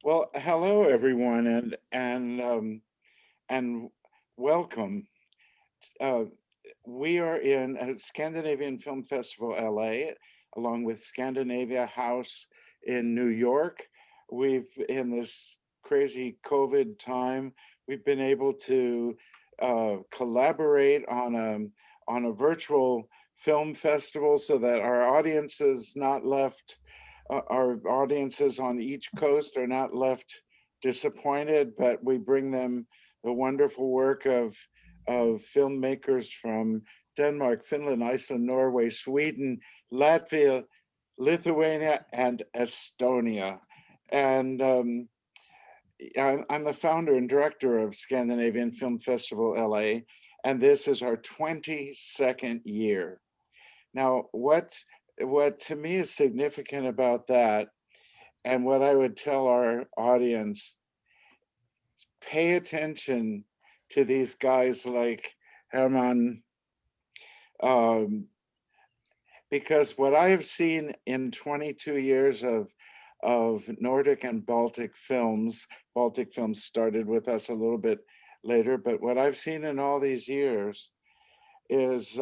Well, hello everyone, and welcome. Uh, we are in Scandinavian Film Festival L.A. along with Scandinavia House in New York. We've in this crazy COVID time, we've been able to collaborate on a virtual film festival so that our audience is not left our audiences on each coast are not left disappointed, but we bring them the wonderful work of filmmakers from Denmark, Finland, Iceland, Norway, Sweden, Latvia, Lithuania, and Estonia. And I'm the founder and director of Scandinavian Film Festival L.A., and this is our 22nd year. Now, what to me is significant about that, and what I would tell our audience, pay attention to these guys like Herman, because what I have seen in 22 years of Nordic and Baltic films, Baltic films started with us a little bit later, but what I've seen in all these years is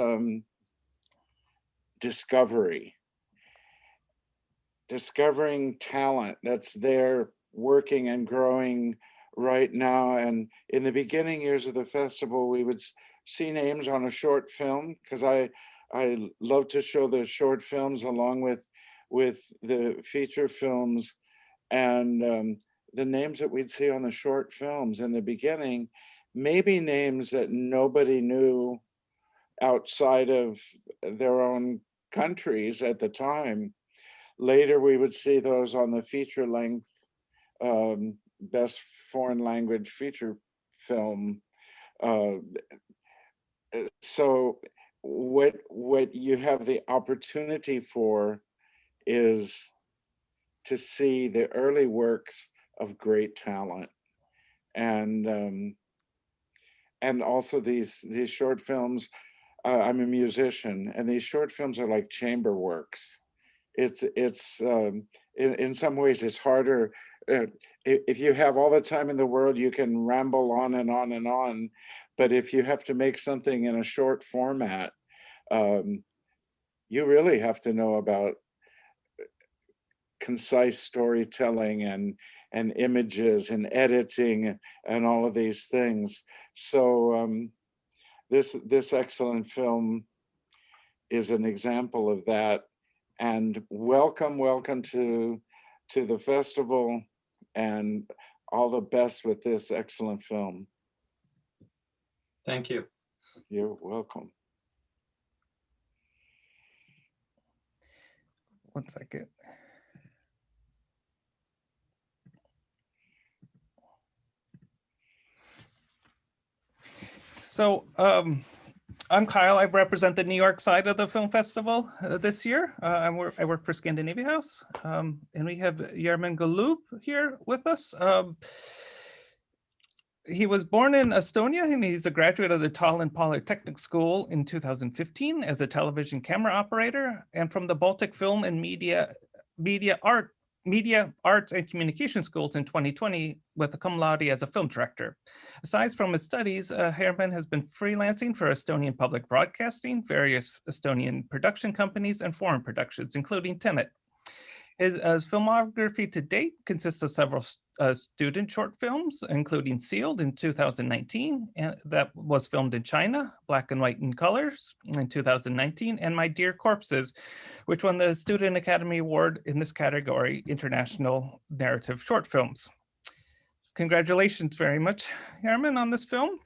discovering talent that's there working and growing right now. And in the beginning years of the festival, we would see names on a short film, because I love to show the short films along with the feature films. And the names that we'd see on the short films in the beginning, maybe names that nobody knew outside of their own countries at the time. Later, we would see those on the feature length, best foreign language feature film. So what you have the opportunity for is to see the early works of great talent, and also these short films. I'm a musician, and these short films are like chamber works. It's in some ways it's harder. If you have all the time in the world, you can ramble on and on and on. But if you have to make something in a short format, you really have to know about concise storytelling and images and editing and all of these things. So this excellent film is an example of that. And welcome to the festival, and all the best with this excellent film. Thank you. You're welcome. One second. So I'm Kyle. I represent the New York side of the film festival this year. I work for Scandinavia House, and we have German Golub here with us. He was born in Estonia, and he's a graduate of the Tallinn Polytechnic School in 2015 as a television camera operator, and from the Baltic Film and Media Arts and Communication Schools in 2020 with a cum laude as a film director. Aside from his studies, Herman has been freelancing for Estonian public broadcasting, various Estonian production companies, and foreign productions, including Tenet. His filmography to date consists of several student short films, including Sealed in 2019, and that was filmed in China, Black and White in Colors in 2019, and My Dear Corpses, which won the Student Academy Award in this category, International Narrative Short Films. Congratulations very much, Herman, on this film.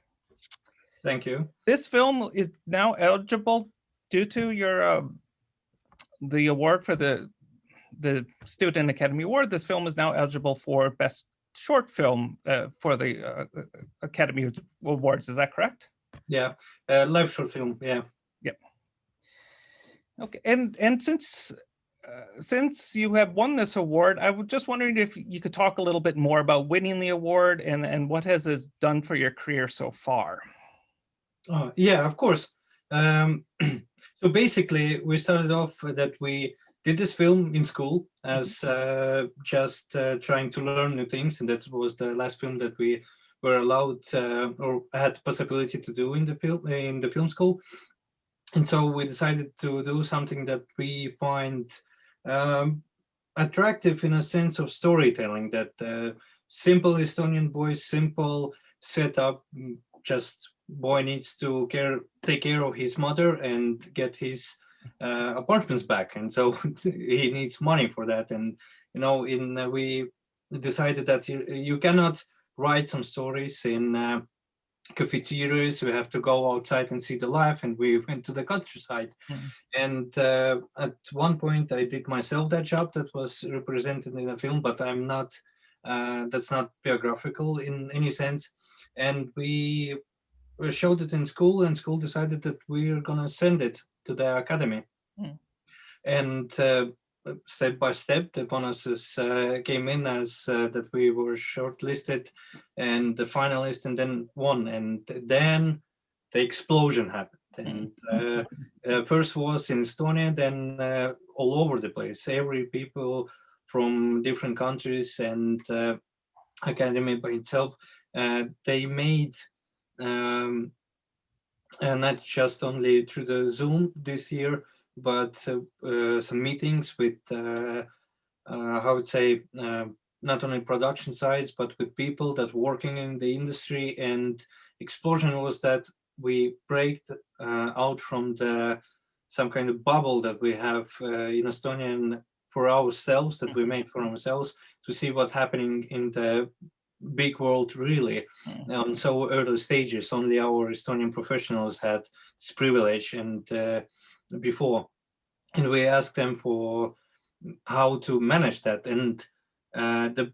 Thank you. This film is now eligible due to your the award for the Student Academy Award. This film is now eligible for Best Short Film for the Academy Awards. Is that correct? Yeah, live short film. Yeah. Yep. Okay, and since you have won this award, I was just wondering if you could talk a little bit more about winning the award and what has this done for your career so far. Oh, yeah, of course. So basically, we started off that we did this film in school as just trying to learn new things, and that was the last film that we were allowed or had the possibility to do in the film school. And so we decided to do something that we find attractive in a sense of storytelling, that simple Estonian boy, simple setup, just boy needs to take care of his mother and get his apartments back, and so he needs money for that. And we decided that you cannot write some stories in cafeterias. We have to go outside and see the life, and we went to the countryside. And at one point I did myself that job that was represented in a film, but I'm not that's not biographical in any sense. And we showed it in school, and school decided that we're gonna send it to the academy. And step by step the bonuses came in as that we were shortlisted and the finalist, and then won. And then the explosion happened. And first was in Estonia, then all over the place, every people from different countries, and academy by itself, they made and not just only through the Zoom this year, but some meetings with how would say not only production sides, but with people that working in the industry. And explosion was that we break out from some kind of bubble that we have in Estonian for ourselves, that we made for ourselves, to see what's happening in the big world really. On so early stages, only our Estonian professionals had this privilege and before, and we asked them for how to manage that. And the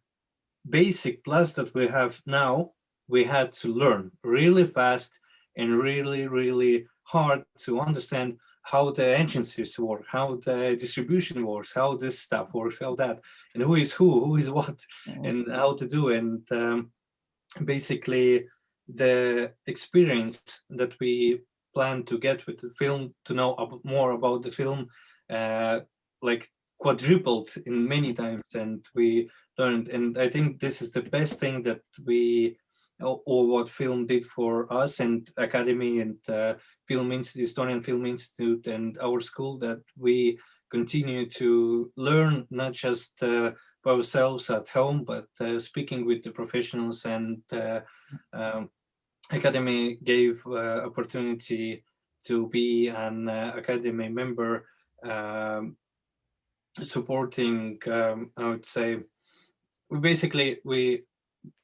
basic plus that we have now, we had to learn really fast and really hard to understand how the agencies work, how the distribution works, how this stuff works, how that, and who is what, and how to do. And basically the experience that we plan to get with the film, to know more about the film, like quadrupled in many times, and we learned. And I think this is the best thing that we, or what film did for us and academy and Estonian Film Institute and our school, that we continue to learn, not just by ourselves at home, but speaking with the professionals. And academy gave opportunity to be an academy member, supporting, I would say, we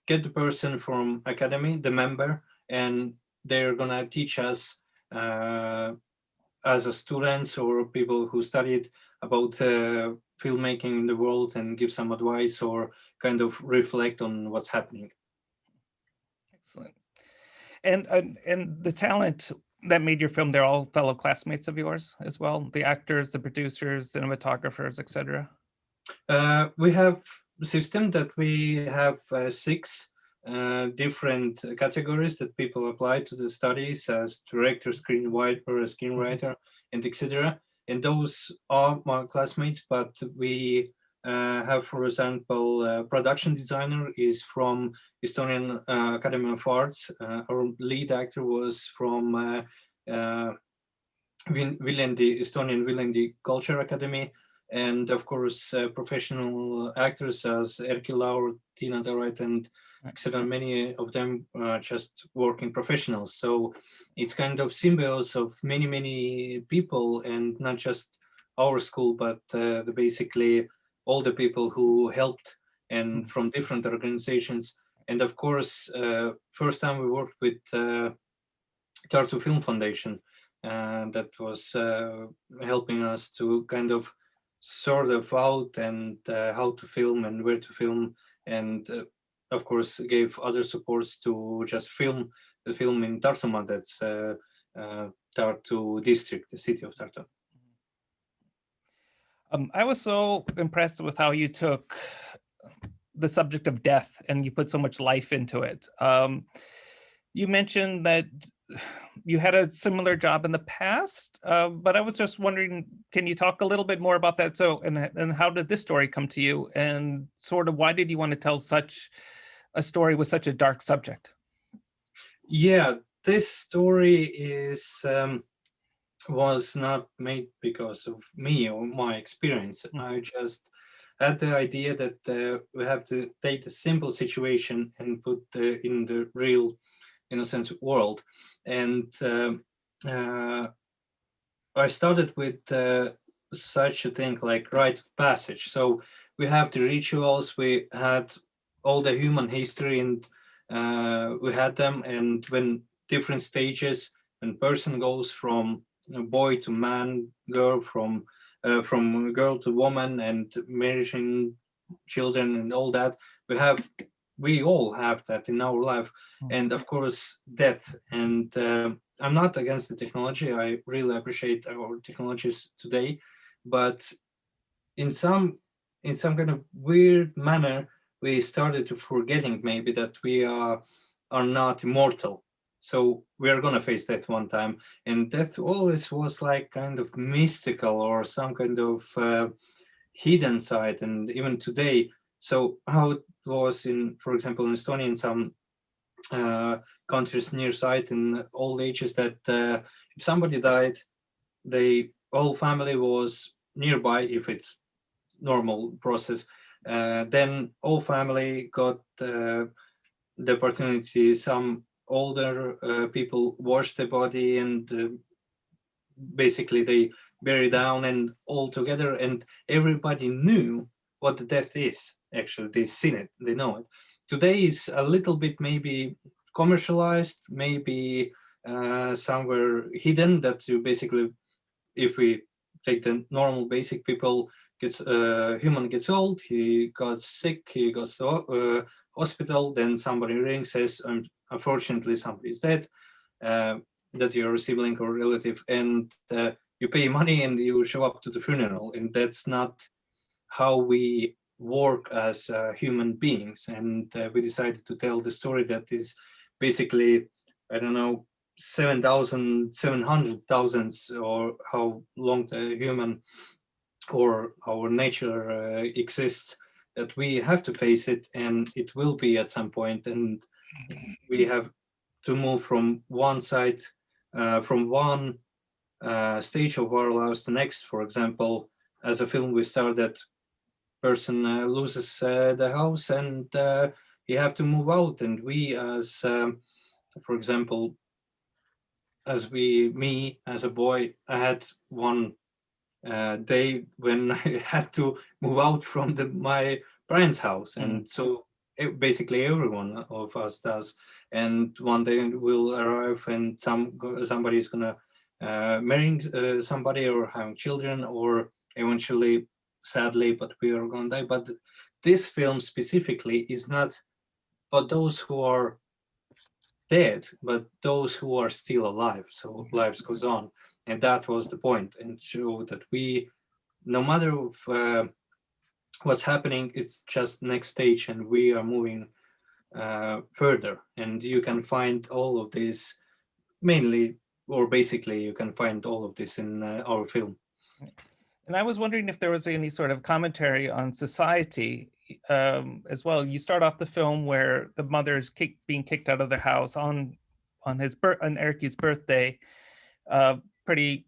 get the person from academy, the member, and they're gonna teach us as a students or people who studied about filmmaking in the world, and give some advice or kind of reflect on what's happening. Excellent. And the talent that made your film, they're all fellow classmates of yours as well? The actors, the producers, cinematographers, etc. We have a system that we have 6 different categories that people apply to the studies, as director, screenwriter, and etc. And those are my classmates, but we have, for example, production designer is from Estonian Academy of Arts. Our lead actor was from Estonian Viljandi Culture Academy. And of course, professional actors as Erki Laur, Tiina Taret, and etc. Many of them are just working professionals. So it's kind of symbiosis of many people, and not just our school, but basically all the people who helped, and from different organizations. And of course, first time we worked with Tartu Film Foundation, that was helping us to kind of sort of out and how to film and where to film, and of course gave other supports to just film the film in Tartumaa, that's Tartu district, the city of Tartu. I was so impressed with how you took the subject of death and you put so much life into it. You mentioned that you had a similar job in the past, but I was just wondering, can you talk a little bit more about that? So, and how did this story come to you, and sort of why did you want to tell such a story with such a dark subject? Yeah, this story is was not made because of me or my experience. I just had the idea that we have to take a simple situation and put in the real, in a sense, world. And I started with such a thing like rite of passage. So we have the rituals, we had all the human history, and we had them. And when different stages, when person goes from boy to man, girl from girl to woman, and marrying children and all that, we all have that in our life. And of course death. And I'm not against the technology. I really appreciate our technologies today, but in some kind of weird manner, we started to forgetting maybe that we are not immortal. So we are gonna face death one time, and death always was like kind of mystical or some kind of hidden side, and even today. So how it was in, for example, in Estonia, in some countries near side in old ages, that if somebody died, the whole family was nearby. If it's normal process, then all family got the opportunity. Some older people wash the body, and basically they bury down and all together, and everybody knew what the death is. Actually, they seen it, they know it. Today is a little bit maybe commercialized, maybe somewhere hidden, that you basically, if we take the normal basic people, gets human gets old, he got sick, he goes to hospital, then somebody rings, says, unfortunately somebody is dead, that you're a sibling or relative, and you pay money and you show up to the funeral. And that's not how we work as human beings. And we decided to tell the story that is basically, I don't know, 700,000 or how long the human or our nature exists, that we have to face it, and it will be at some point. And we have to move from one side, from one stage of our lives to next. For example, as a film, we start that person loses the house, and you have to move out. And we, as for example, me as a boy, I had one day when I had to move out from my parents' house, and so basically everyone of us does. And one day will arrive, and somebody is gonna marrying somebody or having children, or eventually, sadly, but we are gonna die. But this film specifically is not for those who are dead, but those who are still alive. So life goes on, and that was the point, and show that we, no matter what's happening, it's just next stage, and we are moving further. And you can find all of this mainly, or basically, you can find all of this in our film. And I was wondering if there was any sort of commentary on society as well. You start off the film where the mother is being kicked out of their house on Erkki's birthday, pretty,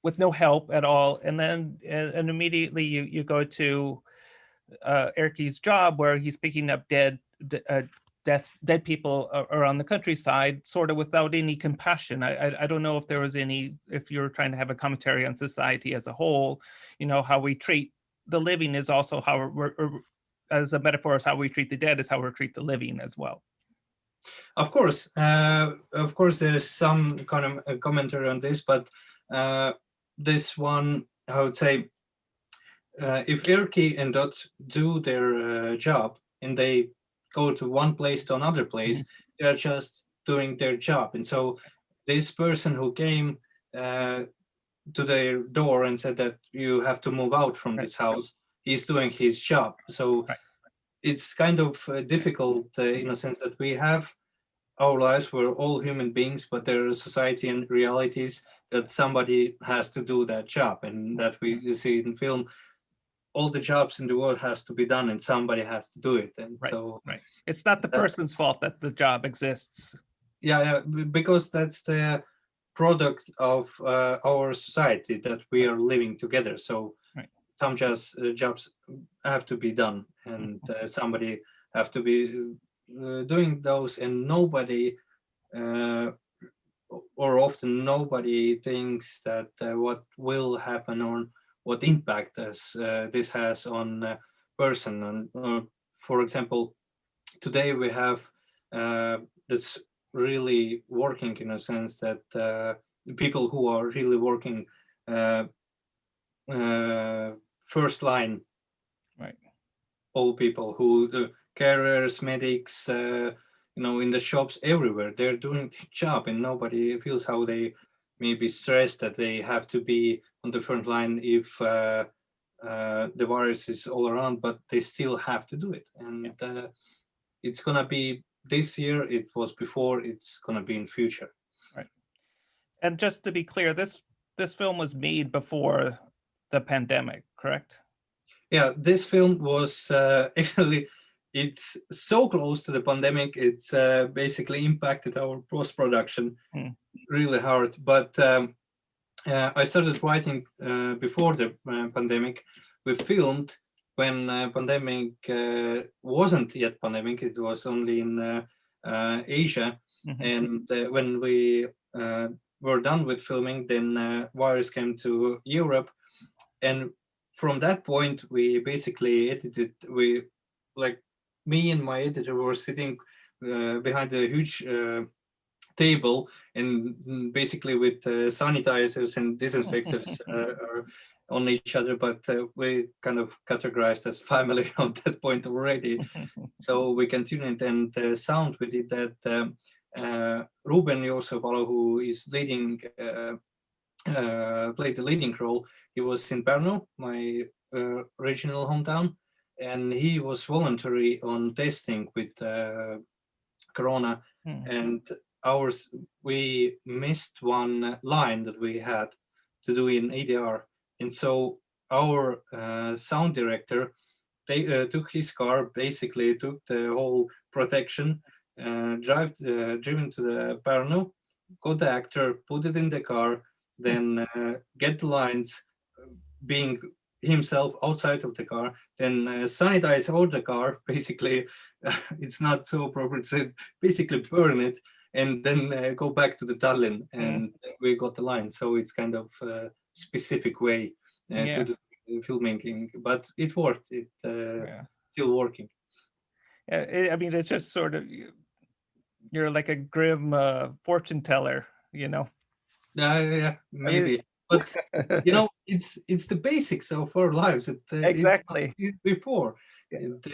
with no help at all, and then and immediately you go to Erkki's job, where he's picking up dead people around the countryside, sort of without any compassion. I don't know if there was if you're trying to have a commentary on society as a whole, how we treat the living is also how as a metaphor, is how we treat the dead is how we treat the living as well. Of course, there's some kind of a commentary on this, but this one, I would say, if Erkki and Dot do their job, and they go to one place to another place, they're just doing their job. And so this person who came to their door and said that you have to move out from this house, he's doing his job. So it's kind of difficult in a sense that we have our lives, we're all human beings, but there are society and realities that somebody has to do that job, and that we see in film. All the jobs in the world has to be done, and somebody has to do it, and Right, so right. It's not the person's fault that the job exists. yeah, because that's the product of our society, that we are living together. So Right. some jobs have to be done, and somebody have to be doing those, and nobody uh, or often nobody thinks that what will happen or what impact this has on a person. And for example, today we have that's really working, in a sense that people who are really working uh, uh, first line, Right. all people who the carriers, medics, in the shops, everywhere, they're doing the job, and nobody feels how they may be stressed that they have to be on the front line if the virus is all around, but they still have to do it. And it's gonna be this year, it was before, it's gonna be in future. Right. And just to be clear, this film was made before the pandemic, correct? Yeah, this film was actually, it's so close to the pandemic, it's basically impacted our post-production really hard. But I started writing before the pandemic. We filmed when pandemic wasn't yet pandemic, it was only in Asia. And when we were done with filming, then virus came to Europe. And from that point, we basically edited. We, like, me and my editor were sitting behind a huge table, and basically with sanitizers and disinfectants on each other. But we kind of categorized as family on that point already. So we continued, and sound, we did that. Ruben Joosepalo, who is leading. Played the leading role. He was in Pärnu, my original hometown, and he was voluntary on testing with Corona. And we missed one line that we had to do in ADR, and so our sound director took his car, basically took the whole protection, driven to the Pärnu, got the actor, put it in the car, then get the lines, being himself outside of the car, then sanitize all the car. Basically, it's not so appropriate, so basically burn it, and then go back to the Tallinn, and we got the line. So it's kind of a specific way to do filmmaking, but it worked. It still working. I mean, it's just sort of, you're like a grim fortune teller, you know. Yeah, maybe. But it's the basics of our lives. Exactly. It before, and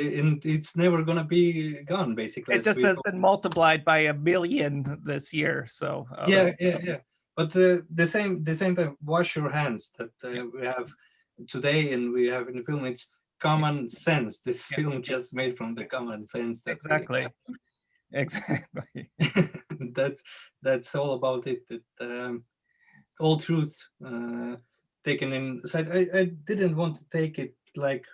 it's never gonna be gone. Basically, it just has been multiplied by 1 million this year. So yeah. But the same time, wash your hands. That we have today, and we have in the film. It's common sense. This film just made from the common sense. That Exactly. That's all about it. That all truth taken inside. I didn't want to take it like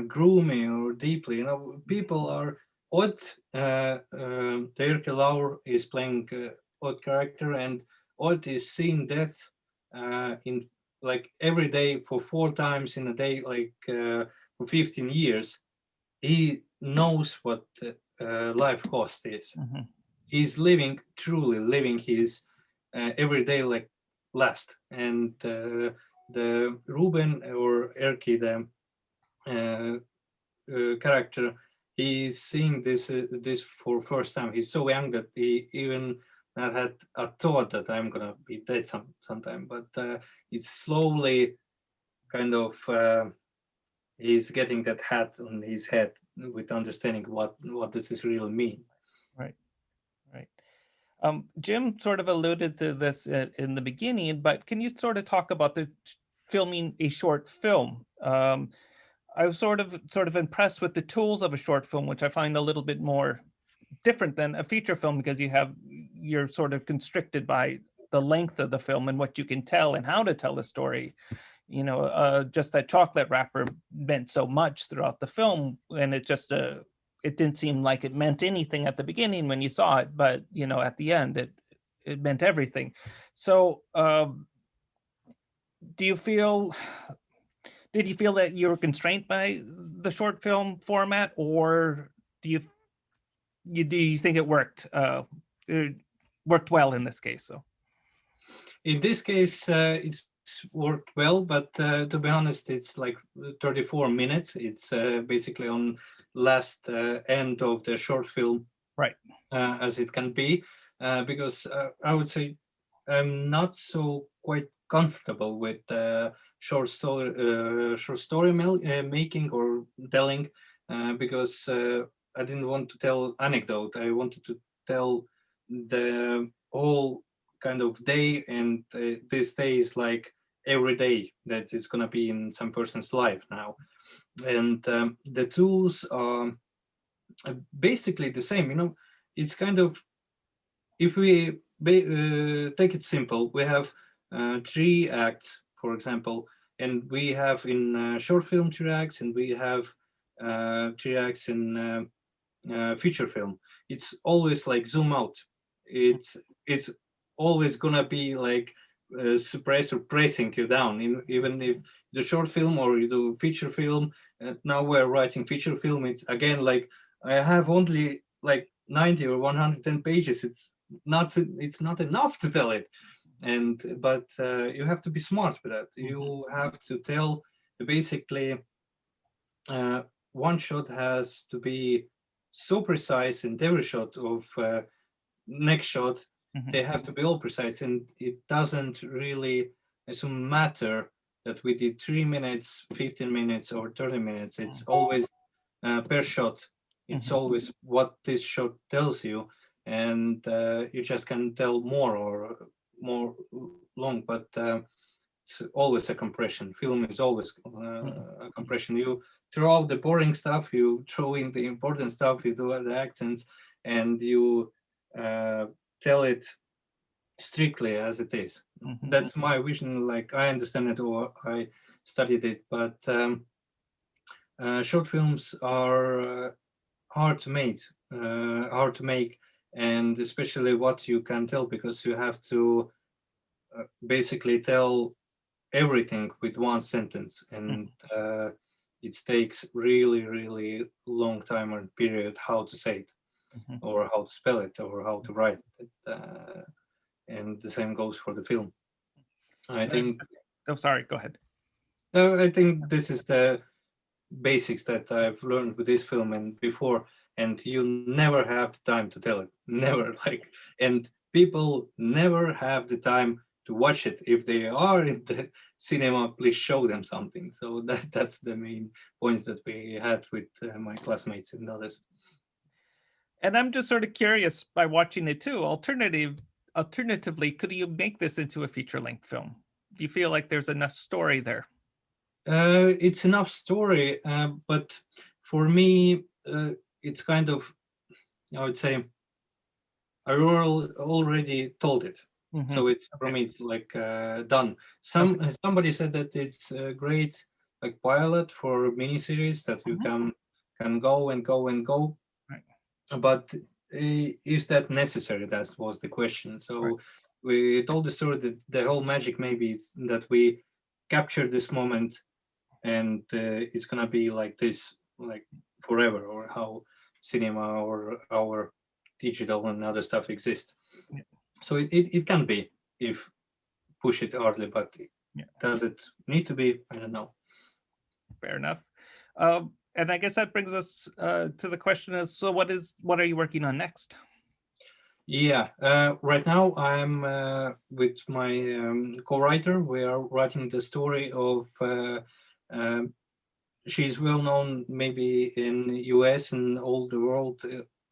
gloomy or deeply. People are odd. Erkki Laur is playing odd character, and odd is seeing death in like every day for 4 times in a day, like for 15 years. He knows what life cost is. He's truly living his everyday like last. And the Ruben, or Erkki, the character, he's seeing this for first time. He's so young that he even not had a thought that I'm gonna be dead sometime. But it's slowly kind of he's getting that hat on his head with understanding what does this really mean. Right. Jim sort of alluded to this in the beginning, but can you sort of talk about the filming a short film? I was sort of impressed with the tools of a short film, which I find a little bit more different than a feature film because you're sort of constricted by the length of the film and what you can tell and how to tell a story. You know, just that chocolate wrapper meant so much throughout the film, and it just it didn't seem like it meant anything at the beginning when you saw it, but you know, at the end it meant everything. So did you feel that you were constrained by the short film format, or do you think it worked well in this case? So in this case, it's worked well, but to be honest, it's like 34 minutes. It's basically on last end of the short film, right, as it can be, because I would say I'm not so quite comfortable with short story making or telling, because I didn't want to tell anecdote. I wanted to tell the whole kind of day, and this day is like every day that is going to be in some person's life now, and the tools are basically the same. You know, it's kind of, if we take it simple, we have 3 acts, for example, and we have in short film 3 acts, and we have 3 acts in feature film. It's always like zoom out. It's always gonna be like suppress or pressing you down. Even if the short film or you do feature film, now we're writing feature film. It's again like I have only like 90 or 110 pages. It's not enough to tell it, but you have to be smart with that. You have to tell basically. One shot has to be so precise, and every shot of next shot, they have to be all precise, and it doesn't really matter that we did 3 minutes, 15 minutes, or 30 minutes. It's always per shot. It's always what this shot tells you, and you just can tell more or more long, but it's always a compression. Film is always a compression. You throw out the boring stuff, you throw in the important stuff, you do the accents, and you tell it strictly as it is. That's my vision. Like I understand it, or I studied it, but short films are hard to make, and especially what you can tell, because you have to basically tell everything with one sentence, and it takes really long time and period how to say it, or how to spell it, or how to write it, and the same goes for the film. I think sorry, go ahead. I think this is the basics that I've learned with this film and before, and you never have the time to tell it, never, like, and people never have the time to watch it. If they are in the cinema, please show them something. So that's the main points that we had with my classmates and others. And I'm just sort of curious, by watching it too, alternatively, could you make this into a feature-length film? Do you feel like there's enough story there? It's enough story, but for me, it's kind of, I would say, I already told it. So it's for me, it's like done. Somebody said that it's a great like pilot for miniseries that you can go and go and go. Right. But is that necessary? That was the question. So we told the story that the whole magic maybe is that we capture this moment, and it's gonna be like this, like forever, or how cinema or our digital and other stuff exist. So it can be if push it hardly, but does it need to be? I don't know. Fair enough. And I guess that brings us to the question of, so what are you working on next? Yeah, right now I'm with my co-writer. We are writing the story of, she's well known maybe in US and all the world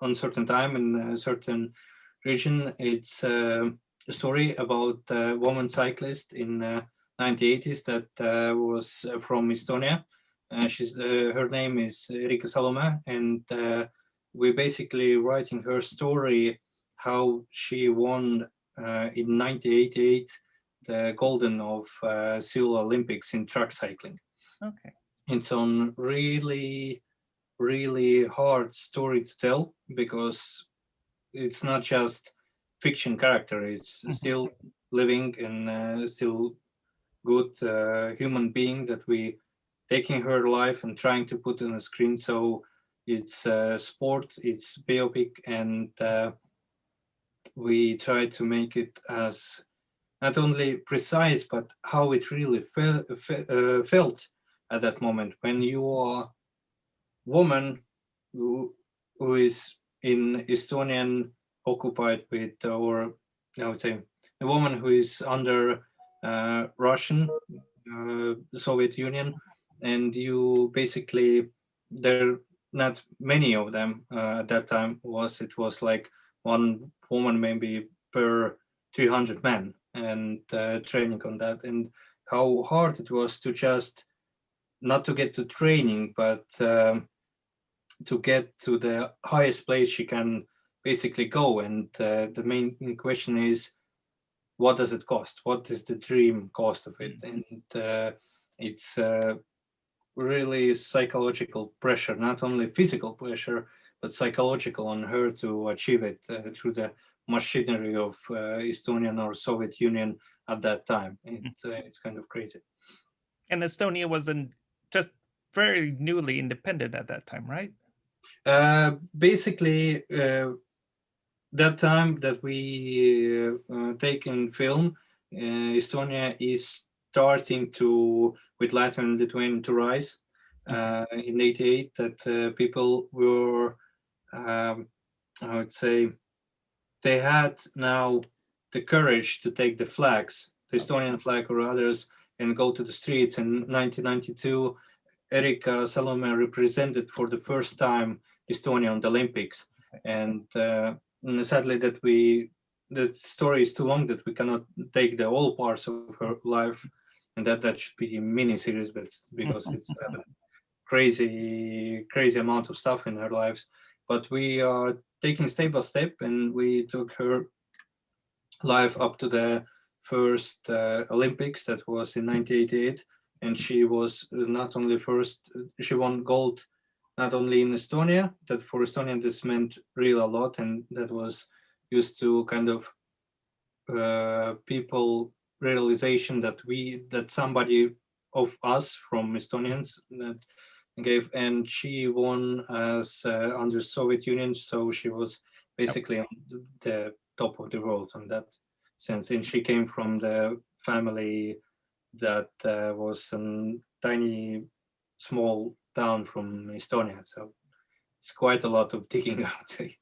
on certain time in a certain region. It's a story about a woman cyclist in 1980s that was from Estonia. Her name is Riika Salome, and we basically writing her story, how she won in 1988 the golden of Seoul Olympics in track cycling. Okay. It's on really, really hard story to tell, because it's not just fiction character, it's still living and still good human being that we taking her life and trying to put on a screen. So it's sport, it's biopic, and we try to make it as not only precise, but how it really felt at that moment when you are woman who is in Estonian occupied with, or I would say a woman who is under Russian Soviet Union, and you basically, there not many of them at that time, it was like one woman maybe per 300 men, and training on that, and how hard it was to just not to get to training, but to get to the highest place she can basically go. And the main question is, what does it cost? What is the dream cost of it? And it's really psychological pressure, not only physical pressure, but psychological on her to achieve it through the machinery of Estonian or Soviet Union at that time. It's kind of crazy. And Estonia was just very newly independent at that time, right? Basically, that time that we take in film, Estonia is starting to, with Latvia and Lithuania, to rise. In 88, that people were, I would say, they had now the courage to take the flags, the Estonian flag or others, and go to the streets. In 1992, Erika Salome represented for the first time Estonia on the Olympics. And sadly that the story is too long that we cannot take the all parts of her life, and that should be a mini series, but because it's a crazy amount of stuff in her lives. But we are taking step by step, and we took her life up to the first Olympics, that was in 1988, and she was not only first, she won gold not only in Estonia, that for Estonia this meant really a lot, and that was used to kind of people realization that somebody of us from Estonians that gave, and she won as under Soviet Union, so she was basically on the top of the world in that sense, and she came from the family that was a tiny small town from Estonia, so it's quite a lot of digging, I would say.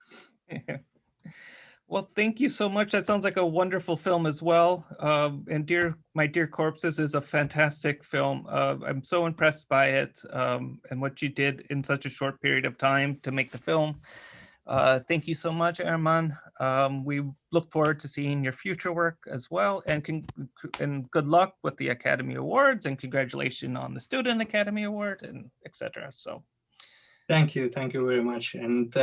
Well, thank you so much. That sounds like a wonderful film as well. And My Dear Corpses is a fantastic film. I'm so impressed by it and what you did in such a short period of time to make the film. Thank you so much, Erman. We look forward to seeing your future work as well, and good luck with the Academy Awards, and congratulations on the Student Academy Award, and etc. So, thank you very much, and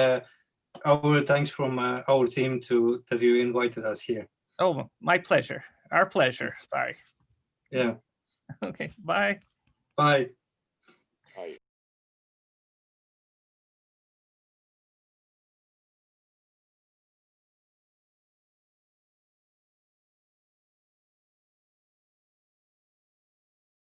our thanks from our team that you invited us here. Oh, my pleasure. Our pleasure. Sorry. Yeah. Okay. Bye. Bye. Bye.